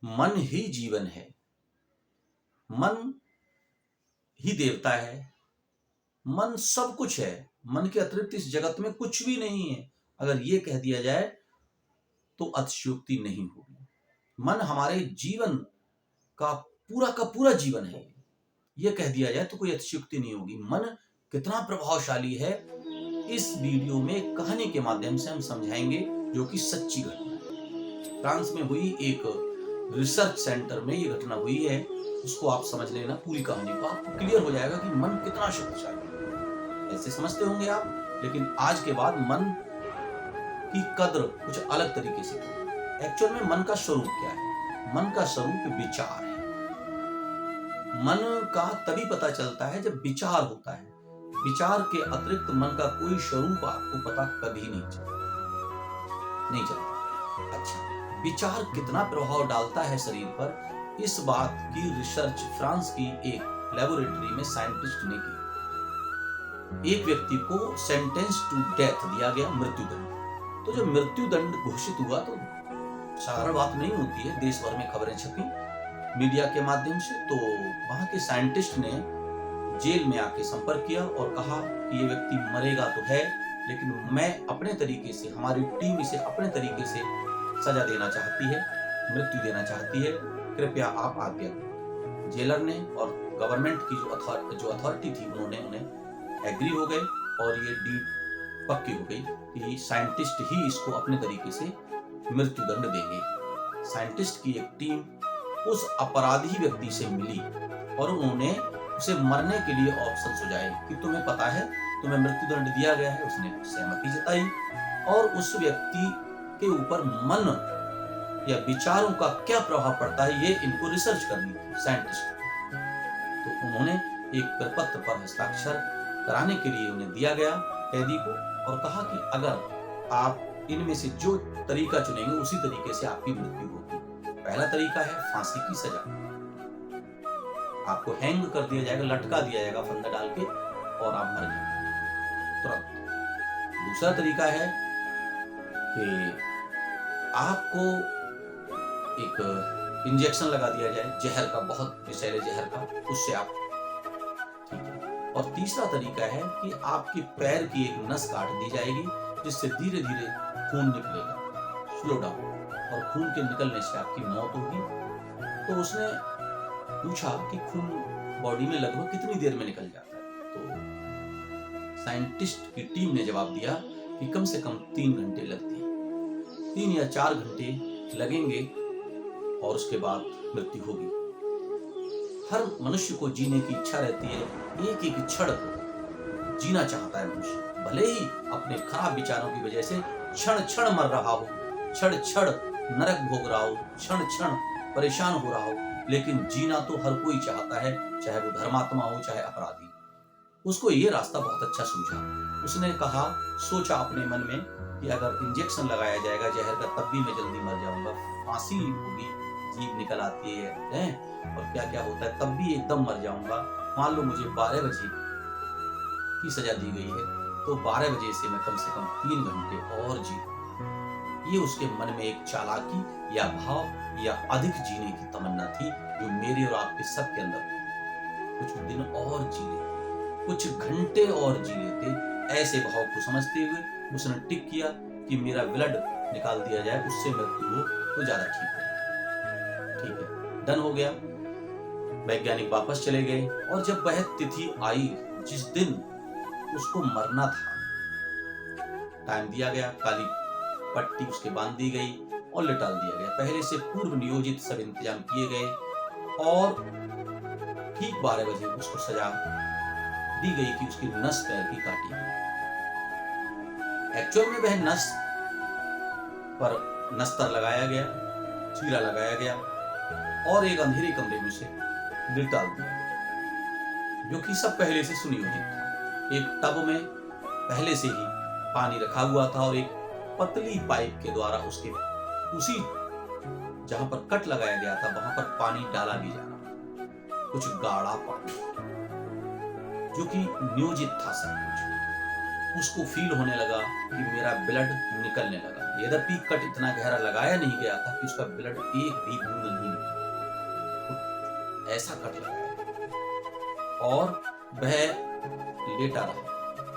मन ही जीवन है, मन ही देवता है, मन सब कुछ है। मन के अतिरिक्त इस जगत में कुछ भी नहीं है। अगर ये कह दिया जाए तो अतिशयोक्ति नहीं होगी। मन हमारे जीवन का पूरा जीवन है। ये कह दिया जाए तो कोई अतिशयोक्ति नहीं होगी। मन कितना प्रभावशाली है, इस वीडियो में कहानी के माध्यम से हम समझाएंगे, जो कि सच्ची घटना है। फ्रांस में हुई एक रिसर्च सेंटर में ये घटना हुई है। उसको आप समझ लेना, पूरी कहानी को आपको क्लियर हो जाएगा कि मन कितना शक्तिशाली है। ऐसे समझते होंगे आप, लेकिन आज के बाद मन की कद्र कुछ अलग तरीके से करें। एक्चुअल में मन का स्वरूप क्या है? मन का स्वरूप विचार है। मन का तभी पता चलता है जब विचार होता है। विचार के अतिरिक्त मन का कोई स्वरूप आपको पता कभी नहीं चलता। अच्छा, विचार कितना प्रभाव डालता है शरीर पर, इस बात की रिसर्च फ्रांस की एक लेबोरेटरी में साइंटिस्ट ने की। एक व्यक्ति को सेंटेंस टू डेथ दिया गया, मृत्युदंड। तो जब मृत्युदंड घोषित हुआ तो साधारण बात नहीं होती है। देश भर में खबरें छपी मीडिया के माध्यम से। तो वहां के साइंटिस्ट ने जेल में आके संपर्क किया और कहा कि ये व्यक्ति मरेगा तो है, लेकिन मैं अपने तरीके से, हमारी टीम इसे अपने तरीके से सजा देना चाहती है, मृत्यु देना चाहती है, कृपया आप आज्ञा करें। जेलर ने और गवर्नमेंट की जो अथॉरिटी थी, उन्होंने उन्हें एग्री हो गए और ये डील पक्की हो गई कि साइंटिस्ट ही इसको अपने तरीके से मृत्युदंड देंगे। साइंटिस्ट की एक टीम उस अपराधी व्यक्ति से मिली और उन्होंने उसे मरने के लिए ऑप्शन सुझाए कि तुम्हें पता है तुम्हें मृत्युदंड दिया गया है। उसने सहमति जताई और उस व्यक्ति के ऊपर मन या विचारों का क्या प्रभाव पड़ता है, ये इनको रिसर्च करनी थी साइंटिस्ट। तो उन्होंने एक प्रपत्र पर हस्ताक्षर कराने के लिए उन्हें दिया गया कैदी को, और कहा कि अगर आप इनमें से जो तरीका चुनेंगे उसी तरीके से आपकी मृत्यु होगी। पहला तरीका है फांसी की सजा, आपको हैंग कर दिया जाएगा, लटका दिया जाएगा फंदा डाल के और आप मर जाएंगे तुरंत। दूसरा तरीका है कि आपको एक इंजेक्शन लगा दिया जाए जहर का, बहुत विषैले जहर का, उससे आप ठीक है। और तीसरा तरीका है कि आपके पैर की एक नस काट दी जाएगी, जिससे धीरे धीरे खून निकलेगा, स्लो डाउन, और खून के निकलने से आपकी मौत होगी। तो उसने पूछा कि खून बॉडी में लगभग कितनी देर में निकल जाता है। तो साइंटिस्ट की टीम ने जवाब दिया कि कम से कम 3 घंटे लगते हैं, 3 या 4 घंटे लगेंगे और उसके बाद मृत्यु होगी। हर मनुष्य को जीने की इच्छा रहती है, एक एक क्षण को जीना चाहता है मनुष्य, भले ही अपने खराब विचारों की वजह से क्षण क्षण मर रहा हो, क्षण क्षण नरक भोग रहा हो, क्षण क्षण परेशान हो रहा हो, लेकिन जीना तो हर कोई चाहता है, चाहे वो धर्मात्मा हो चाहे अपराधी। उसको ये रास्ता बहुत अच्छा सूझा। उसने कहा, सोचा अपने मन में कि अगर इंजेक्शन लगाया जाएगा जहर का तब भी मैं जल्दी मर जाऊंगा, फांसी होगी, जीभ निकल आती है और क्या क्या होता है, तब भी एकदम मर जाऊंगा। मान लो मुझे 12 बजे की सजा दी गई है, तो 12 बजे से मैं कम से कम 3 घंटे और जी। ये उसके मन में एक चालाकी या भाव या अधिक जीने की तमन्ना थी, जो मेरे और आपके सबके अंदर थी। कुछ दिन और जी लेते, कुछ घंटे और जी लेते, ऐसे भाव को समझते हुए उसने टिक किया कि मेरा ब्लड निकाल दिया जाए, उससे मृत्यु हो तो ज्यादा ठीक है। ठीक है, डन हो गया। वैज्ञानिक वापस चले गए और जब वह तिथि आई जिस दिन उसको मरना था, टाइम दिया गया, काली पट्टी उसके बांध दी गई और लिटाल दिया गया। पहले से पूर्व नियोजित सब इंतजाम किए गए और ठीक 12 बजे उसको सजा दी गई कि उसकी नस पैर की काटी गई। एक्चुअल में वह नस पर नस्तर लगाया गया, चीरा लगाया गया और एक अंधेरे कमरे में से लिटाल दिया गया, जो कि सब पहले से सुनियोजित था। एक टब में पहले से ही पानी रखा हुआ था और एक पतली पाइप के द्वारा उसके उसी जहां पर कट लगाया गया था वहां पर पानी डाला भी जा रहा, कुछ गाढ़ा पानी जो कि नियोजित था सब कुछ। उसको फील होने लगा कि मेरा ब्लड निकलने लगा, यद्यपि कट इतना गहरा लगाया नहीं गया था कि उसका ब्लड एक भी बूंद नहीं निकला। ऐसा कट लगाया और वह लेटा रहा।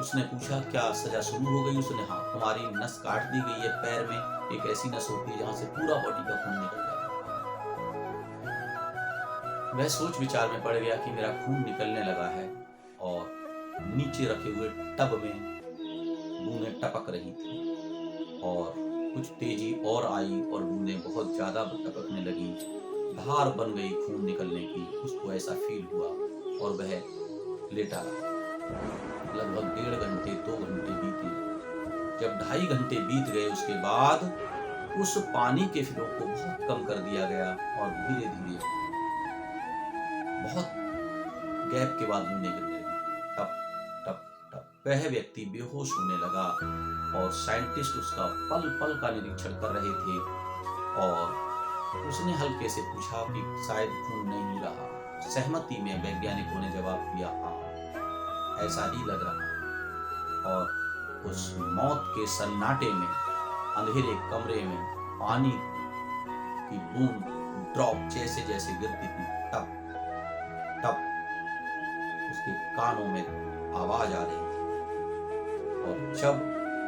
उसने पूछा, क्या सजा शुरू हो गई? उसने हाँ, तुम्हारी नस काट दी गई है। पैर में एक ऐसी नस होती है जहां से पूरा बॉडी का खून निकल जाता है। वह सोच विचार में पड़ गया कि मेरा खून निकलने लगा है और नीचे रखे हुए टब में बूंदें टपक रही थी और कुछ तेजी और आई और बूंदें बहुत ज्यादा टपकने लगी। धार बन गई खून निकलने की। उसको ऐसा फील हुआ और वह लेटा रहा। लगभग 1.5 घंटे 2 घंटे बीते। जब 2.5 घंटे बीत गए उसके बाद उस पानी के फ्लो को बहुत कम कर दिया गया और धीरे धीरे बहुत गैप के बाद बूंदें गिरने लगी। टप टप टप। वह व्यक्ति बेहोश होने लगा और साइंटिस्ट उसका पल पल का निरीक्षण कर रहे थे और उसने हल्के से पूछा कि शायद खून नहीं रहा। सहमति में वैज्ञानिकों ने जवाब दिया, हाँ ऐसा ही लग रहा। और उस मौत के सन्नाटे में, अंधेरे कमरे में पानी की बूंद ड्रॉप जैसे जैसे गिरती थी, टप टप उसके कानों में आवाज आ रही थी। और जब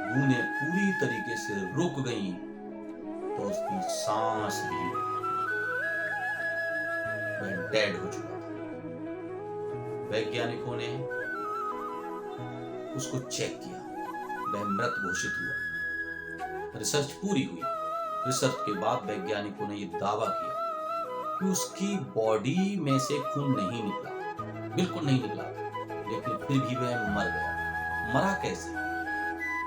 बूंदें पूरी तरीके से रुक गईं तो उसकी सांस भी, वह डेड हो चुका था। वैज्ञानिकों ने उसको चेक किया, वह मृत घोषित हुआ। रिसर्च पूरी हुई। रिसर्च के बाद वैज्ञानिकों ने यह दावा किया कि उसकी बॉडी में से खून नहीं निकला, बिल्कुल नहीं निकला, लेकिन फिर भी वह मर गया। मरा कैसे?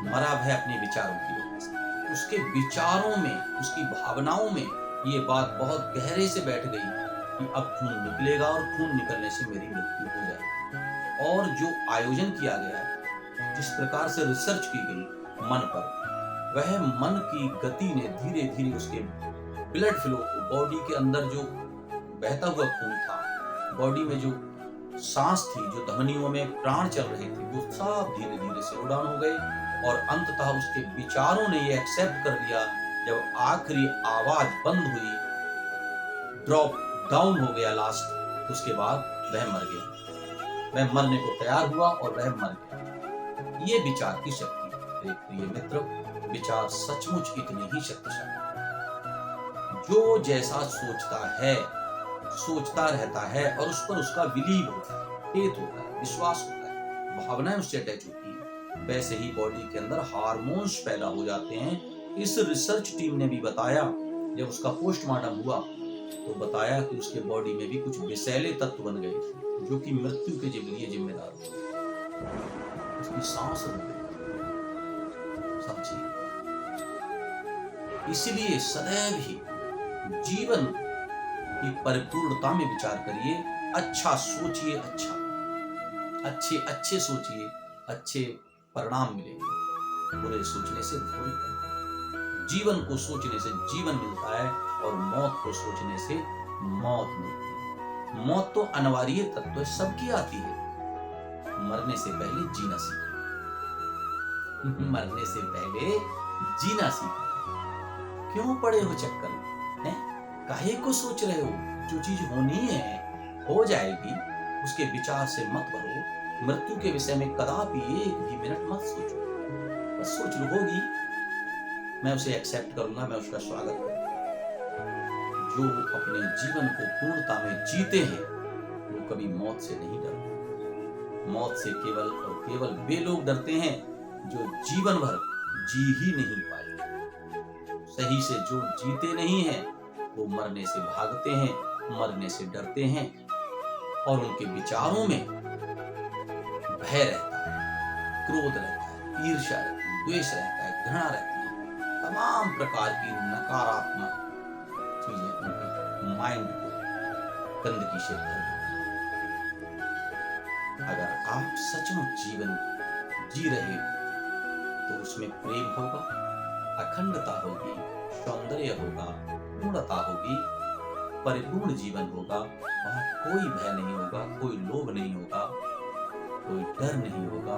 मरा वह अपने विचारों की वजह से। उसके विचारों में, उसकी भावनाओं में ये बात बहुत गहरे से बैठ गई कि अब खून निकलेगा और खून निकलने से मेरी मृत्यु हो जाएगी। और जो आयोजन किया गया, जिस प्रकार से रिसर्च की गई मन पर, वह मन की गति ने धीरे धीरे उसके ब्लड फ्लो को, बॉडी के अंदर जो बहता हुआ खून था, बॉडी में जो सांस थी, जो धमनियों में प्राण चल रहे थे, वो सब धीरे धीरे स्लो डाउन हो गए और अंततः उसके विचारों ने ये एक्सेप्ट कर लिया। जब आखिरी आवाज बंद हुई, ड्रॉप डाउन हो गया लास्ट, उसके बाद वह मर गया। वह मरने को तैयार हुआ और वह मर गया। ये विचार की शक्ति है मेरे प्रिय मित्र। विचार सचमुच इतने ही शक्तिशाली। जो जैसा सोचता है, सोचता रहता है और उस पर उसका बिलीव होता है, फेथ होता है, विश्वास होता है, भावनाएं उससे अटैच होती हैं, वैसे ही बॉडी के अंदर हार्मोन्स पैदा हो जाते हैं। इस रिसर्च टीम ने भी बताया, जब उसका पोस्टमार्टम हुआ तो बताया कि उसके बॉडी में भी कुछ विषैले तत्व बन गए जो कि मृत्यु के लिए जिम्मेदार थे। उसकी सांस रुक गई। समझिए, इसलिए सदैव ही जीवन की परिपूर्णता में विचार करिए, अच्छा सोचिए, अच्छे सोचिए, अच्छे परिणाम मिलेंगे। बुरे सोचने से बुरे परिणाम। जीवन को सोचने से जीवन मिलता है और मौत को सोचने से मौत मिलती है। मौत तो अनिवार्य तत्व है, सबकी आती है। मरने से पहले जीना सीखो। मरने से पहले जीना सीखो। क्यों पड़े हो चक्कर में? काहे को सोच रहे हो? जो चीज होनी है हो जाएगी, उसके विचार से मत भरो। मृत्यु के विषय में कदापि एक भी मिनट मत सोचो। बस सोच लो, होगी, मैं उसे एक्सेप्ट करूंगा, मैं उसका स्वागत करूंगा। जो अपने जीवन को पूर्णता में जीते हैं वो कभी मौत से नहीं डरते। मौत से केवल और केवल वे लोग डरते हैं जो जीवन भर जी ही नहीं पाए। सही से जो जीते नहीं हैं वो मरने से भागते हैं, मरने से डरते हैं और उनके विचारों में भय रहता है, क्रोध रहता है, ईर्ष्या रहती है, द्वेष रहता है, घृणा रहती है, तमाम प्रकार की नकारात्मक चीजें उनके माइंड को गंदगी से भर देती हैं। अगर आप सचमुच जीवन जी रहे हो तो उसमें प्रेम होगा, अखंडता होगी, सौंदर्य होगा, पूर्णता होगी, परिपूर्ण जीवन होगा। वहां कोई भय नहीं होगा, कोई लोभ नहीं होगा, कोई डर नहीं होगा।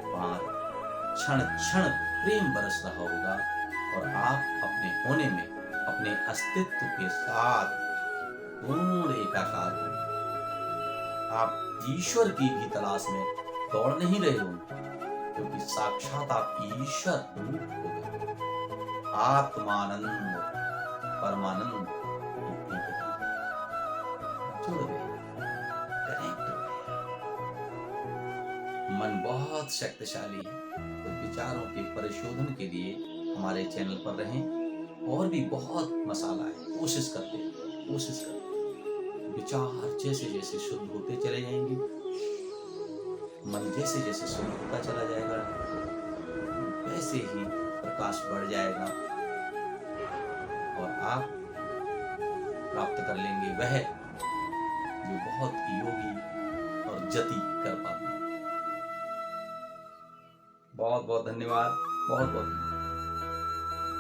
वहां क्षण क्षण प्रेम बरस रहा होगा और आप अपने होने में अपने अस्तित्व के साथ पूर्ण एकाकार हो। आप ईश्वर की भी तलाश में दौड़ नहीं रहे हो, क्योंकि साक्षात आप ईश्वर रूप हो गए। आत्मानंद, परमानंद इतनी गति जुड़ गए, कनेक्ट हो गए। मन बहुत शक्तिशाली है, तो विचारों के परिशोधन के लिए हमारे चैनल पर रहें। और भी बहुत मसाला है, कोशिश करते विचार जैसे जैसे शुद्ध होते चले जाएंगे, मन जैसे जैसे शुद्ध होता चला जाएगा, वैसे ही प्रकाश बढ़ जाएगा और आप प्राप्त कर लेंगे वह जो बहुत योगी और जति कर पाते हैं। बहुत बहुत धन्यवाद, बहुत बहुत धन्यवाद।